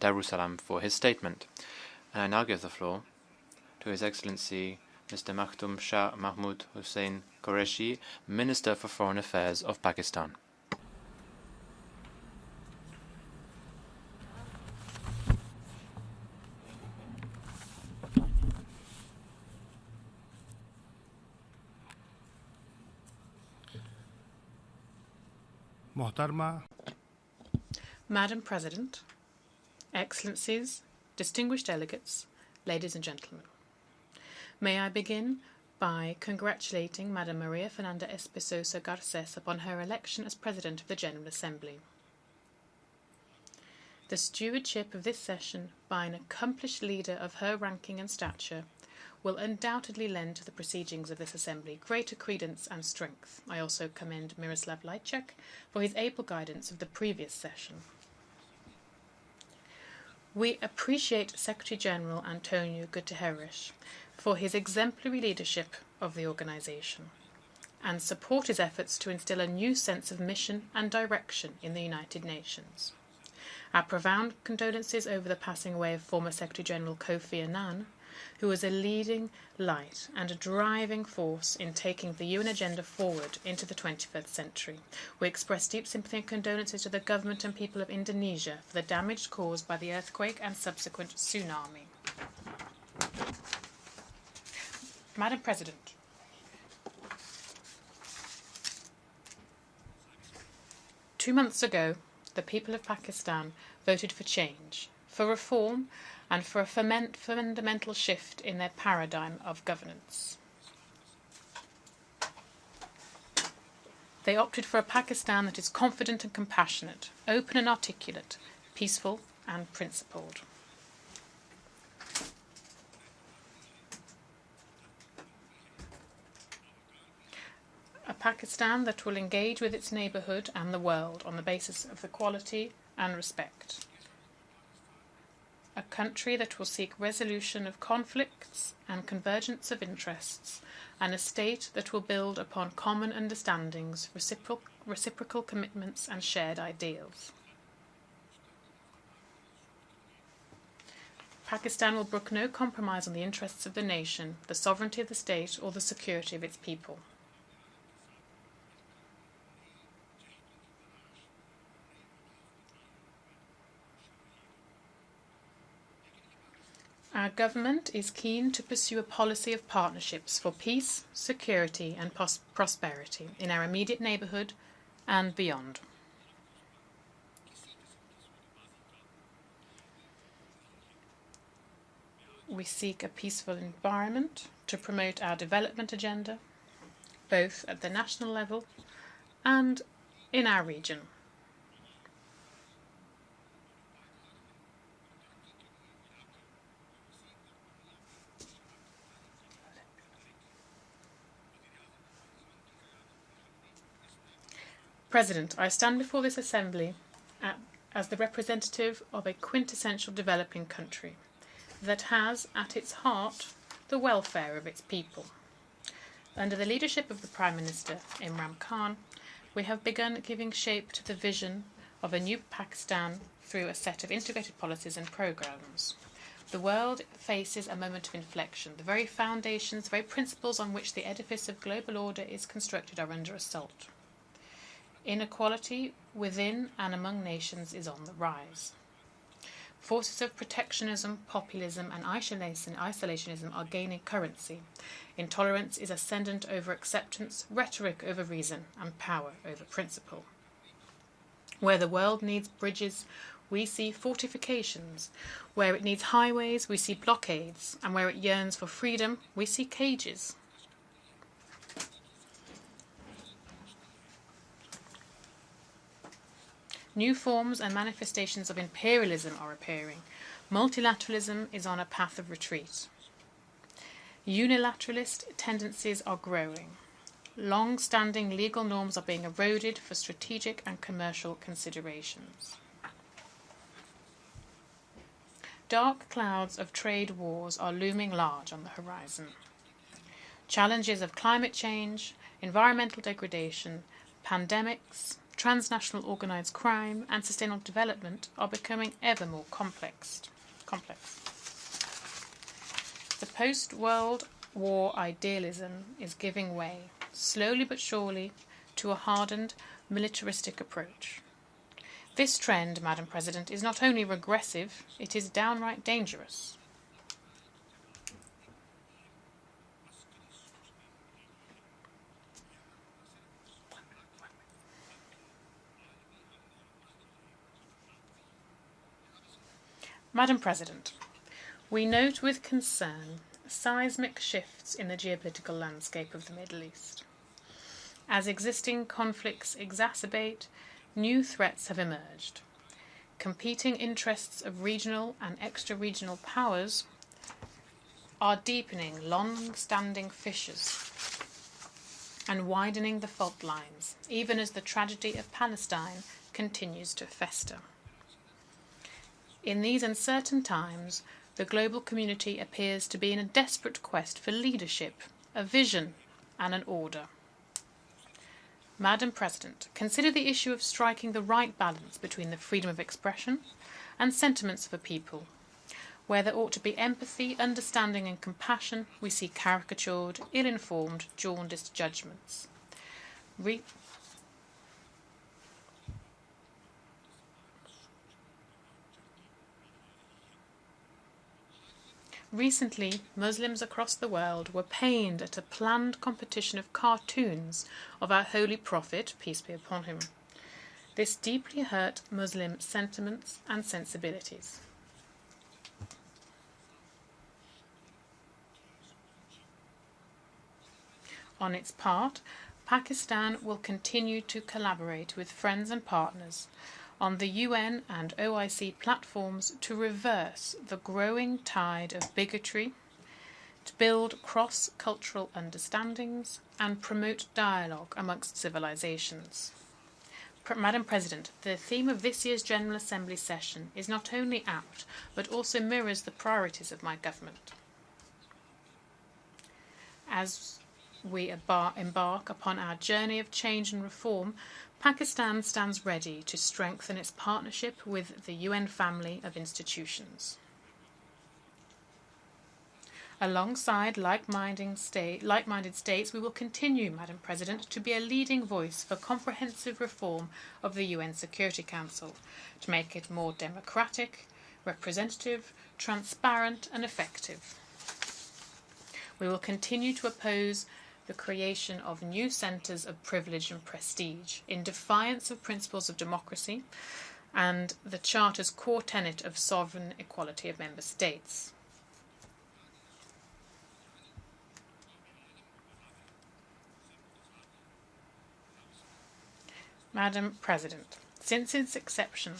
Darussalam for his statement. And I now give the floor to His Excellency Mr. Makhdoom Shah Mahmood Hussain Qureshi, Minister for Foreign Affairs of Pakistan. Madam President, Excellencies, distinguished delegates, ladies and gentlemen, may I begin by congratulating Madam Maria Fernanda Espesosa Garces upon her election as President of the General Assembly. The stewardship of this session by an accomplished leader of her ranking and stature will undoubtedly lend to the proceedings of this Assembly greater credence and strength. I also commend Miroslav Lajcak for his able guidance of the previous session. We appreciate Secretary General Antonio Guterres for his exemplary leadership of the organisation and support his efforts to instil a new sense of mission and direction in the United Nations. Our profound condolences over the passing away of former Secretary General Kofi Annan, who was a leading light and a driving force in taking the UN agenda forward into the 21st century. We express deep sympathy and condolences to the government and people of Indonesia for the damage caused by the earthquake and subsequent tsunami. Madam President, two months ago, the people of Pakistan voted for change, for reform, and for a fundamental shift in their paradigm of governance. They opted for a Pakistan that is confident and compassionate, open and articulate, peaceful and principled. A Pakistan that will engage with its neighbourhood and the world on the basis of equality and respect. A country that will seek resolution of conflicts and convergence of interests, and a state that will build upon common understandings, reciprocal commitments and shared ideals. Pakistan will brook no compromise on the interests of the nation, the sovereignty of the state, or the security of its people. Our government is keen to pursue a policy of partnerships for peace, security and prosperity in our immediate neighbourhood and beyond. We seek a peaceful environment to promote our development agenda, both at the national level and in our region. President, I stand before this Assembly as the representative of a quintessential developing country that has at its heart the welfare of its people. Under the leadership of the Prime Minister, Imran Khan, we have begun giving shape to the vision of a new Pakistan through a set of integrated policies and programmes. The world faces a moment of inflection. The very foundations, the very principles on which the edifice of global order is constructed are under assault. Inequality within and among nations is on the rise. Forces of protectionism, populism and isolationism are gaining currency. Intolerance is ascendant over acceptance, rhetoric over reason, and power over principle. Where the world needs bridges, we see fortifications. Where it needs highways, we see blockades. And where it yearns for freedom, we see cages. New forms and manifestations of imperialism are appearing. Multilateralism is on a path of retreat. Unilateralist tendencies are growing. Long-standing legal norms are being eroded for strategic and commercial considerations. Dark clouds of trade wars are looming large on the horizon. Challenges of climate change, environmental degradation, pandemics, transnational organised crime and sustainable development are becoming ever more complex. The post-World War idealism is giving way, slowly but surely, to a hardened, militaristic approach. This trend, Madam President, is not only regressive, it is downright dangerous. Madam President, we note with concern seismic shifts in the geopolitical landscape of the Middle East. As existing conflicts exacerbate, new threats have emerged. Competing interests of regional and extra-regional powers are deepening long-standing fissures and widening the fault lines, even as the tragedy of Palestine continues to fester. In these uncertain times, the global community appears to be in a desperate quest for leadership, a vision, and an order. Madam President, consider the issue of striking the right balance between the freedom of expression and sentiments of a people. Where there ought to be empathy, understanding and compassion, we see caricatured, ill-informed, jaundiced judgments. Recently, Muslims across the world were pained at a planned competition of cartoons of our Holy Prophet, peace be upon him. This deeply hurt Muslim sentiments and sensibilities. On its part, Pakistan will continue to collaborate with friends and partners on the UN and OIC platforms to reverse the growing tide of bigotry, to build cross-cultural understandings and promote dialogue amongst civilizations. Madam President, the theme of this year's General Assembly session is not only apt, but also mirrors the priorities of my government. As we embark upon our journey of change and reform, Pakistan stands ready to strengthen its partnership with the UN family of institutions. Alongside like-minded states, we will continue, Madam President, to be a leading voice for comprehensive reform of the UN Security Council, to make it more democratic, representative, transparent and effective. We will continue to oppose the creation of new centres of privilege and prestige in defiance of principles of democracy and the Charter's core tenet of sovereign equality of member states. Madam President, since its inception,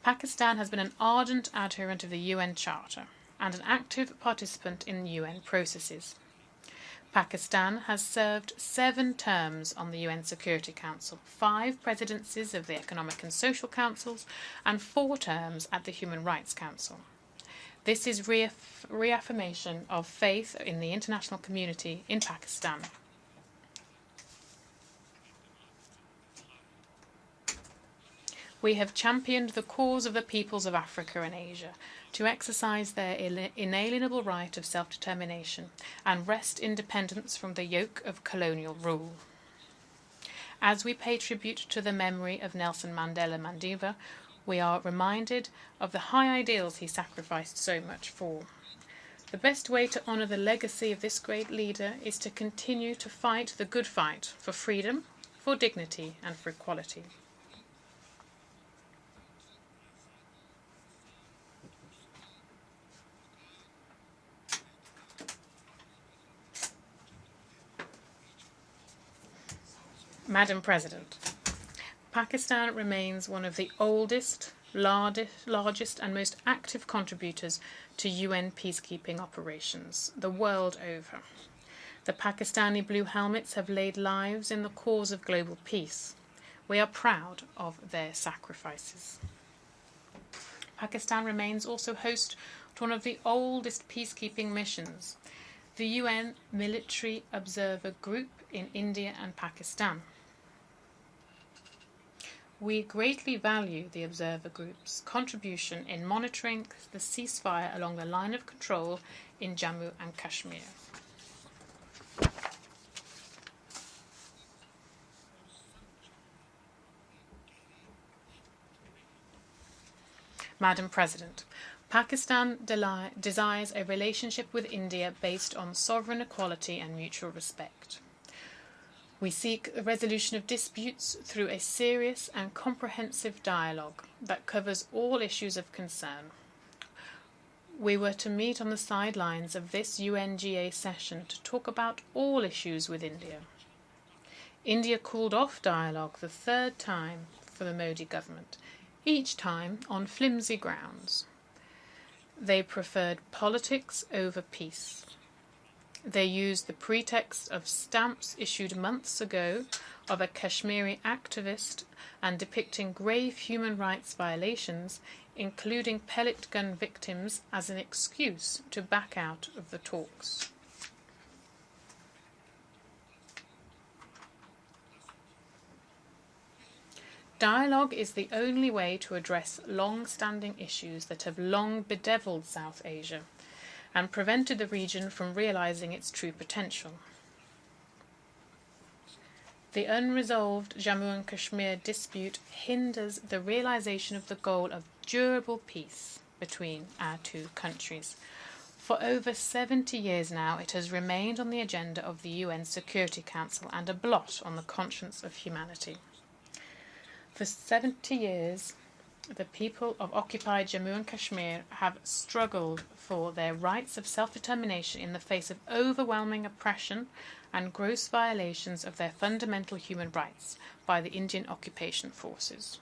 Pakistan has been an ardent adherent of the UN Charter and an active participant in UN processes. Pakistan has served 7 terms on the UN Security Council, 5 presidencies of the Economic and Social Councils, and 4 terms at the Human Rights Council. This is reaffirmation of faith in the international community in Pakistan. We have championed the cause of the peoples of Africa and Asia to exercise their inalienable right of self-determination and wrest independence from the yoke of colonial rule. As we pay tribute to the memory of Nelson Mandela Mandela, we are reminded of the high ideals he sacrificed so much for. The best way to honour the legacy of this great leader is to continue to fight the good fight for freedom, for dignity and for equality. Madam President, Pakistan remains one of the oldest, largest and most active contributors to UN peacekeeping operations the world over. The Pakistani Blue Helmets have laid lives in the cause of global peace. We are proud of their sacrifices. Pakistan remains also host to one of the oldest peacekeeping missions, the UN Military Observer Group in India and Pakistan. We greatly value the observer group's contribution in monitoring the ceasefire along the line of control in Jammu and Kashmir. Madam President, Pakistan desires a relationship with India based on sovereign equality and mutual respect. We seek the resolution of disputes through a serious and comprehensive dialogue that covers all issues of concern. We were to meet on the sidelines of this UNGA session to talk about all issues with India. India called off dialogue the third time for the Modi government, each time on flimsy grounds. They preferred politics over peace. They used the pretext of stamps issued months ago of a Kashmiri activist and depicting grave human rights violations, including pellet gun victims, as an excuse to back out of the talks. Dialogue is the only way to address long-standing issues that have long bedeviled South Asia and prevented the region from realising its true potential. The unresolved Jammu and Kashmir dispute hinders the realisation of the goal of durable peace between our two countries. For over 70 years now, it has remained on the agenda of the UN Security Council and a blot on the conscience of humanity. For 70 years, the people of occupied Jammu and Kashmir have struggled for their rights of self-determination in the face of overwhelming oppression and gross violations of their fundamental human rights by the Indian occupation forces.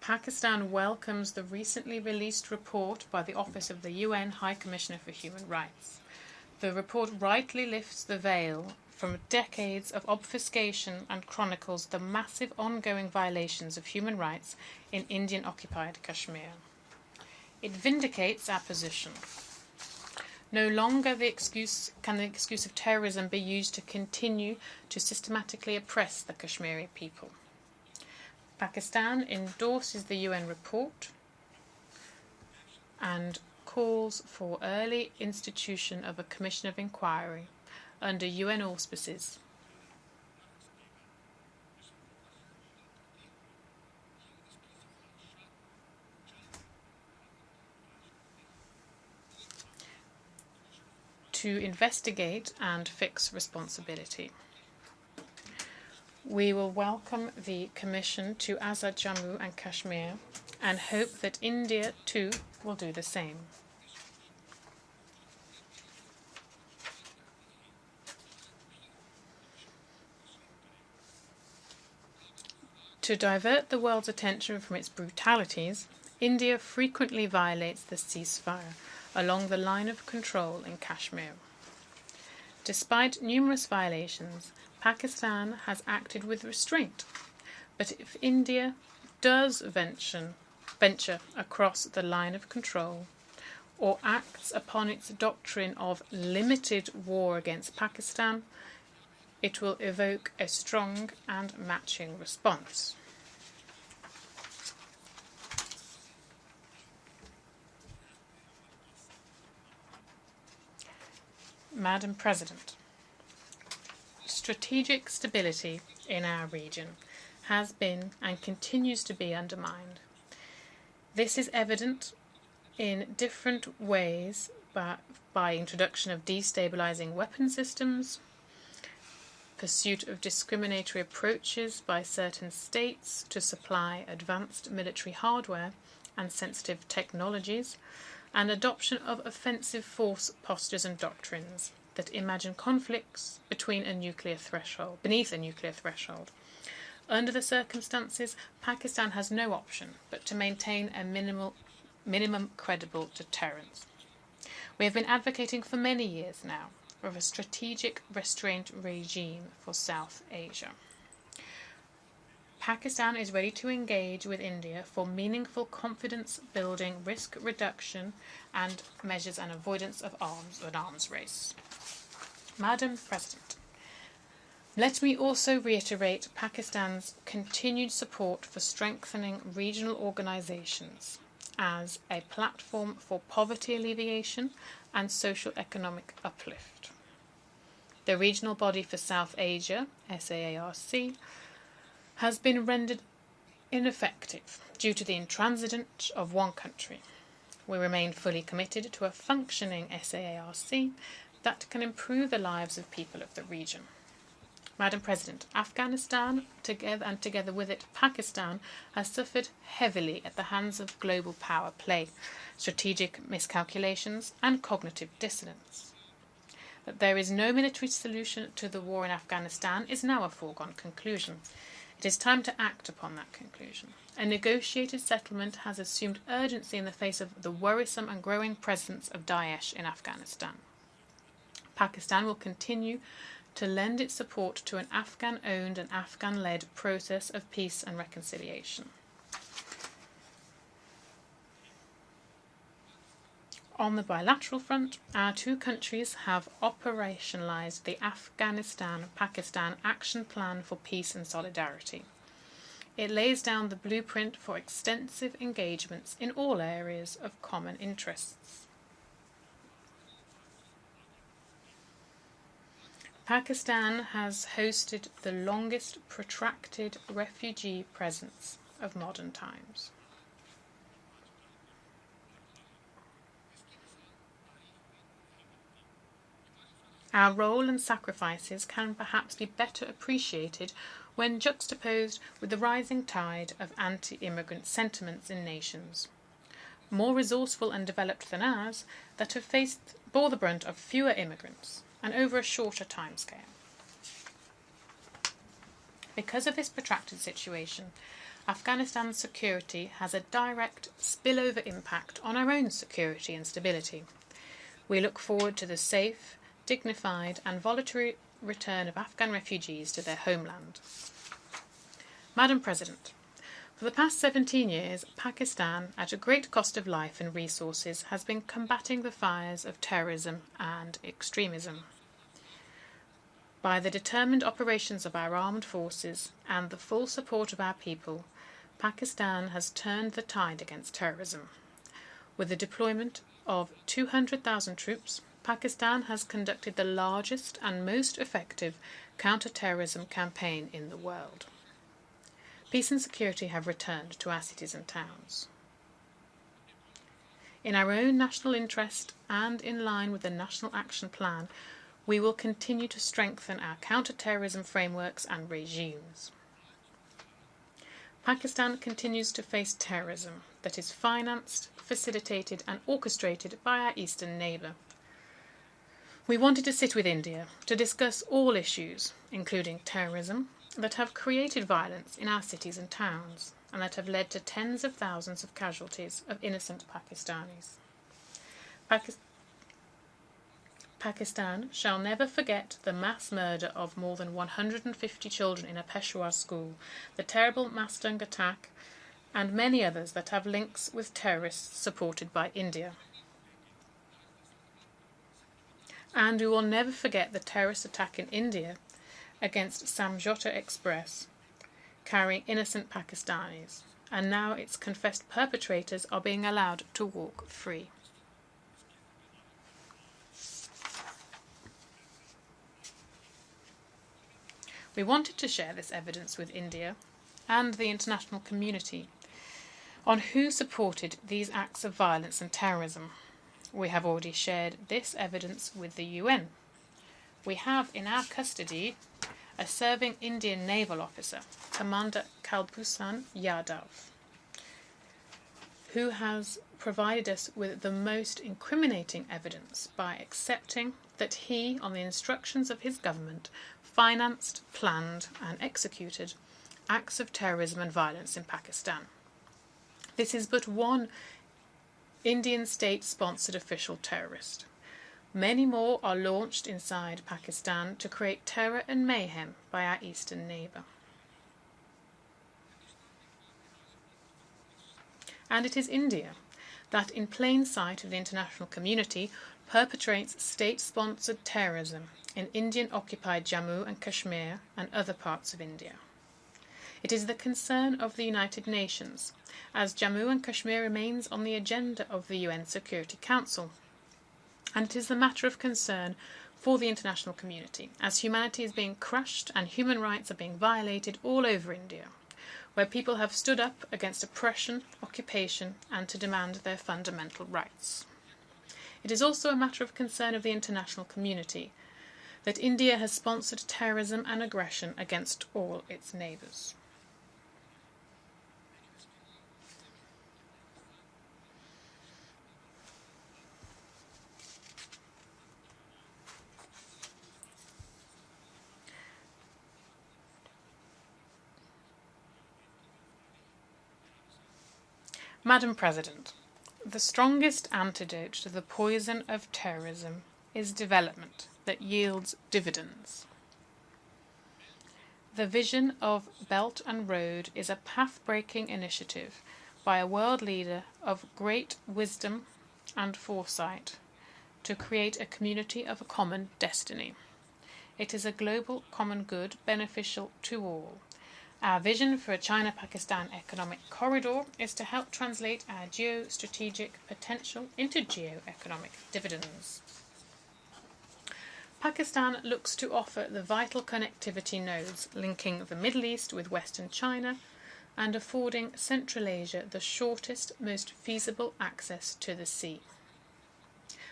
Pakistan welcomes the recently released report by the Office of the UN High Commissioner for Human Rights. The report rightly lifts the veil from decades of obfuscation and chronicles the massive ongoing violations of human rights in Indian-occupied Kashmir. It vindicates our position. No longer can the excuse of terrorism be used to continue to systematically oppress the Kashmiri people. Pakistan endorses the UN report and calls for early institution of a commission of inquiry under UN auspices to investigate and fix responsibility. We will welcome the Commission to Azad Jammu and Kashmir and hope that India too will do the same. To divert the world's attention from its brutalities, India frequently violates the ceasefire along the line of control in Kashmir. Despite numerous violations, Pakistan has acted with restraint, but if India does venture across the line of control or acts upon its doctrine of limited war against Pakistan, it will evoke a strong and matching response. Madam President, strategic stability in our region has been and continues to be undermined. This is evident in different ways by introduction of destabilizing weapon systems, pursuit of discriminatory approaches by certain states to supply advanced military hardware and sensitive technologies, and adoption of offensive force postures and doctrines that imagine conflicts beneath a nuclear threshold. Under the circumstances, Pakistan has no option but to maintain a minimum credible deterrence. We have been advocating for many years now for a strategic restraint regime for South Asia. Pakistan is ready to engage with India for meaningful confidence building, risk reduction and measures and avoidance of an arms race. Madam President, let me also reiterate Pakistan's continued support for strengthening regional organisations as a platform for poverty alleviation and socio-economic uplift. The Regional Body for South Asia, SAARC, has been rendered ineffective due to the intransigence of one country. We remain fully committed to a functioning SAARC that can improve the lives of people of the region. Madam President, Afghanistan, together with it Pakistan, has suffered heavily at the hands of global power play, strategic miscalculations and cognitive dissonance. That there is no military solution to the war in Afghanistan is now a foregone conclusion. It is time to act upon that conclusion. A negotiated settlement has assumed urgency in the face of the worrisome and growing presence of Daesh in Afghanistan. Pakistan will continue to lend its support to an Afghan-owned and Afghan-led process of peace and reconciliation. On the bilateral front, our two countries have operationalised the Afghanistan-Pakistan Action Plan for Peace and Solidarity. It lays down the blueprint for extensive engagements in all areas of common interests. Pakistan has hosted the longest protracted refugee presence of modern times. Our role and sacrifices can perhaps be better appreciated when juxtaposed with the rising tide of anti-immigrant sentiments in nations, more resourceful and developed than ours, that have bore the brunt of fewer immigrants and over a shorter timescale. Because of this protracted situation, Afghanistan's security has a direct spillover impact on our own security and stability. We look forward to the safe, dignified and voluntary return of Afghan refugees to their homeland. Madam President, for the past 17 years, Pakistan, at a great cost of life and resources, has been combating the fires of terrorism and extremism. By the determined operations of our armed forces and the full support of our people, Pakistan has turned the tide against terrorism. With the deployment of 200,000 troops, Pakistan has conducted the largest and most effective counter-terrorism campaign in the world. Peace and security have returned to our cities and towns. In our own national interest and in line with the National Action Plan, we will continue to strengthen our counter-terrorism frameworks and regimes. Pakistan continues to face terrorism that is financed, facilitated and orchestrated by our eastern neighbour. We wanted to sit with India to discuss all issues, including terrorism, that have created violence in our cities and towns, and that have led to tens of thousands of casualties of innocent Pakistanis. Pakistan shall never forget the mass murder of more than 150 children in a Peshawar school, the terrible Makhdoom attack, and many others that have links with terrorists supported by India. And we will never forget the terrorist attack in India against Samjhota Express, carrying innocent Pakistanis, and now its confessed perpetrators are being allowed to walk free. We wanted to share this evidence with India and the international community on who supported these acts of violence and terrorism. We have already shared this evidence with the UN. We have in our custody a serving Indian naval officer, Commander Kalbhushan Yadav, who has provided us with the most incriminating evidence by accepting that he, on the instructions of his government, financed, planned and executed acts of terrorism and violence in Pakistan. This is but one Indian state-sponsored official terrorist. Many more are launched inside Pakistan to create terror and mayhem by our eastern neighbour. And it is India that, in plain sight of the international community, perpetrates state-sponsored terrorism in Indian-occupied Jammu and Kashmir and other parts of India. It is the concern of the United Nations, as Jammu and Kashmir remains on the agenda of the UN Security Council, and it is the matter of concern for the international community, as humanity is being crushed and human rights are being violated all over India, where people have stood up against oppression, occupation, and to demand their fundamental rights. It is also a matter of concern of the international community that India has sponsored terrorism and aggression against all its neighbours. Madam President, the strongest antidote to the poison of terrorism is development that yields dividends. The vision of Belt and Road is a path-breaking initiative by a world leader of great wisdom and foresight to create a community of a common destiny. It is a global common good beneficial to all. Our vision for a China-Pakistan economic corridor is to help translate our geostrategic potential into geo-economic dividends. Pakistan looks to offer the vital connectivity nodes linking the Middle East with Western China and affording Central Asia the shortest, most feasible access to the sea.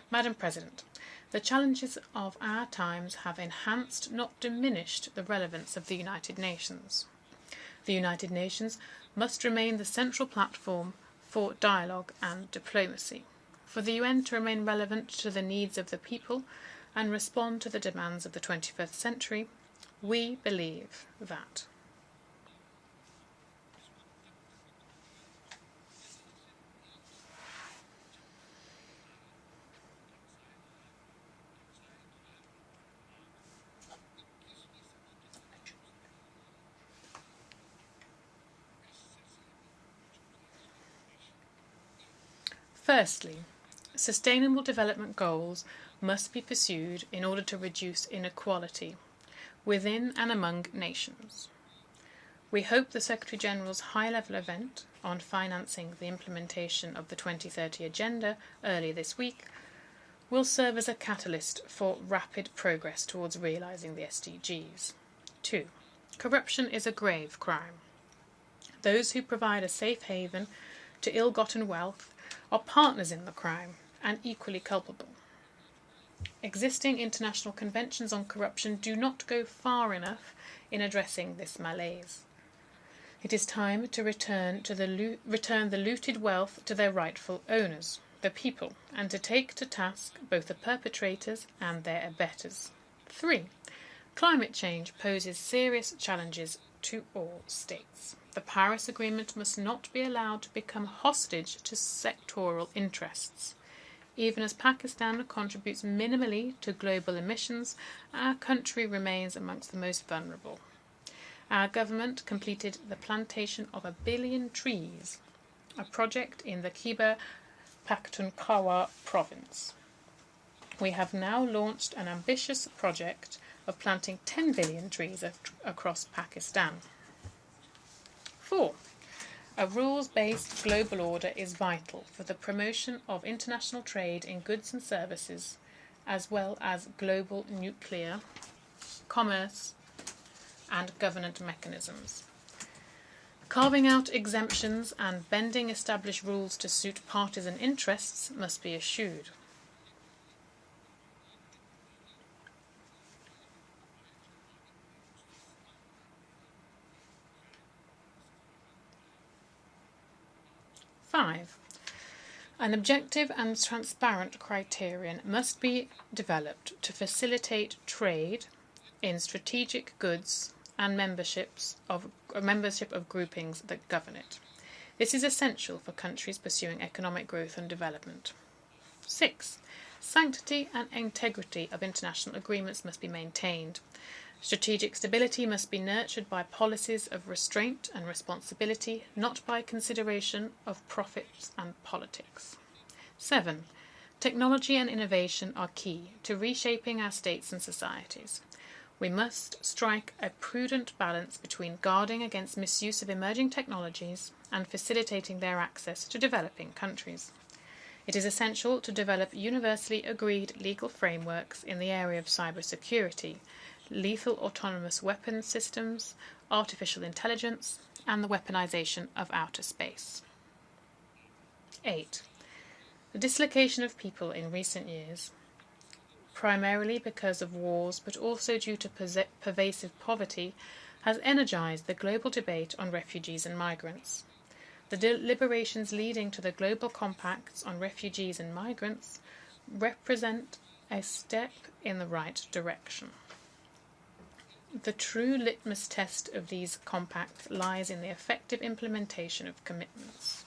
Madam President, the challenges of our times have enhanced, not diminished, the relevance of the United Nations. The United Nations must remain the central platform for dialogue and diplomacy, for the UN to remain relevant to the needs of the people and respond to the demands of the 21st century. We believe that firstly, sustainable development goals must be pursued in order to reduce inequality within and among nations. We hope the Secretary-General's high-level event on financing the implementation of the 2030 Agenda earlier this week will serve as a catalyst for rapid progress towards realising the SDGs. 2. Corruption is a grave crime. Those who provide a safe haven to ill-gotten wealth are partners in the crime and equally culpable. Existing international conventions on corruption do not go far enough in addressing this malaise. It is time to return the looted wealth to their rightful owners, the people, and to take to task both the perpetrators and their abettors. 3. Climate change poses serious challenges to all states. The Paris Agreement must not be allowed to become hostage to sectoral interests. Even as Pakistan contributes minimally to global emissions, our country remains amongst the most vulnerable. Our government completed the plantation of 1 billion trees, a project in the Khyber Pakhtunkhwa province. We have now launched an ambitious project of planting 10 billion trees across Pakistan. 4. A rules-based global order is vital for the promotion of international trade in goods and services, as well as global nuclear, commerce, and governance mechanisms. Carving out exemptions and bending established rules to suit partisan interests must be eschewed. Five, an objective and transparent criterion must be developed to facilitate trade in strategic goods and membership of groupings that govern it. This is essential for countries pursuing economic growth and development. 6. Sanctity and integrity of international agreements must be maintained. Strategic stability must be nurtured by policies of restraint and responsibility, not by consideration of profits and politics. 7. Technology and innovation are key to reshaping our states and societies. We must strike a prudent balance between guarding against misuse of emerging technologies and facilitating their access to developing countries. It is essential to develop universally agreed legal frameworks in the area of cybersecurity, lethal autonomous weapons systems, artificial intelligence, and the weaponization of outer space. 8. The dislocation of people in recent years, primarily because of wars but also due to pervasive poverty, has energized the global debate on refugees and migrants. The deliberations leading to the Global Compacts on Refugees and Migrants represent a step in the right direction. The true litmus test of these compacts lies in the effective implementation of commitments.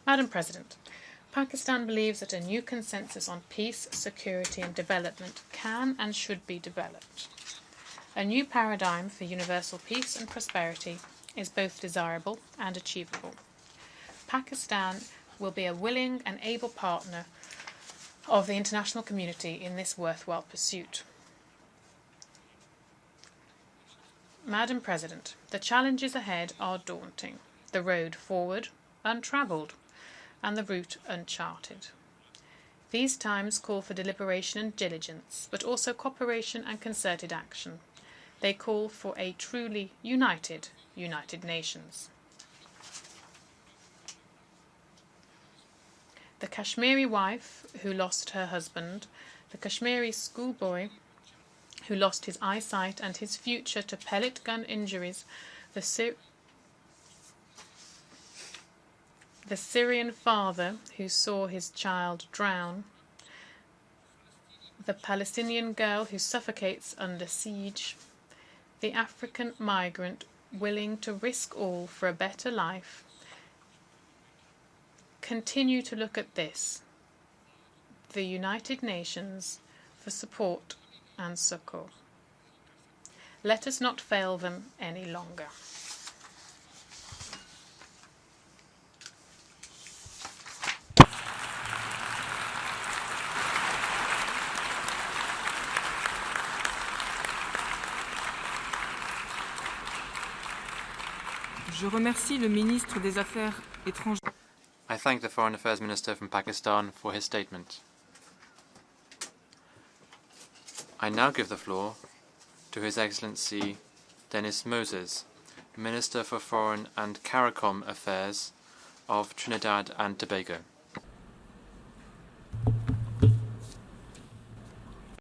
Madam President, Pakistan believes that a new consensus on peace, security and development can and should be developed. A new paradigm for universal peace and prosperity is both desirable and achievable. Pakistan will be a willing and able partner of the international community in this worthwhile pursuit. Madam President, the challenges ahead are daunting, the road forward untravelled, and the route uncharted. These times call for deliberation and diligence, but also cooperation and concerted action. They call for a truly United Nations. The Kashmiri wife who lost her husband, the Kashmiri schoolboy who lost his eyesight and his future to pellet gun injuries, the Syrian father who saw his child drown, the Palestinian girl who suffocates under siege, the African migrant willing to risk all for a better life, continue to look at this, the United Nations, for support and succor. Let us not fail them any longer. Je remercie le ministre des Affaires étrangères. I thank the Foreign Affairs Minister from Pakistan for his statement. I now give the floor to His Excellency Denis Moses, Minister for Foreign and CARICOM Affairs of Trinidad and Tobago.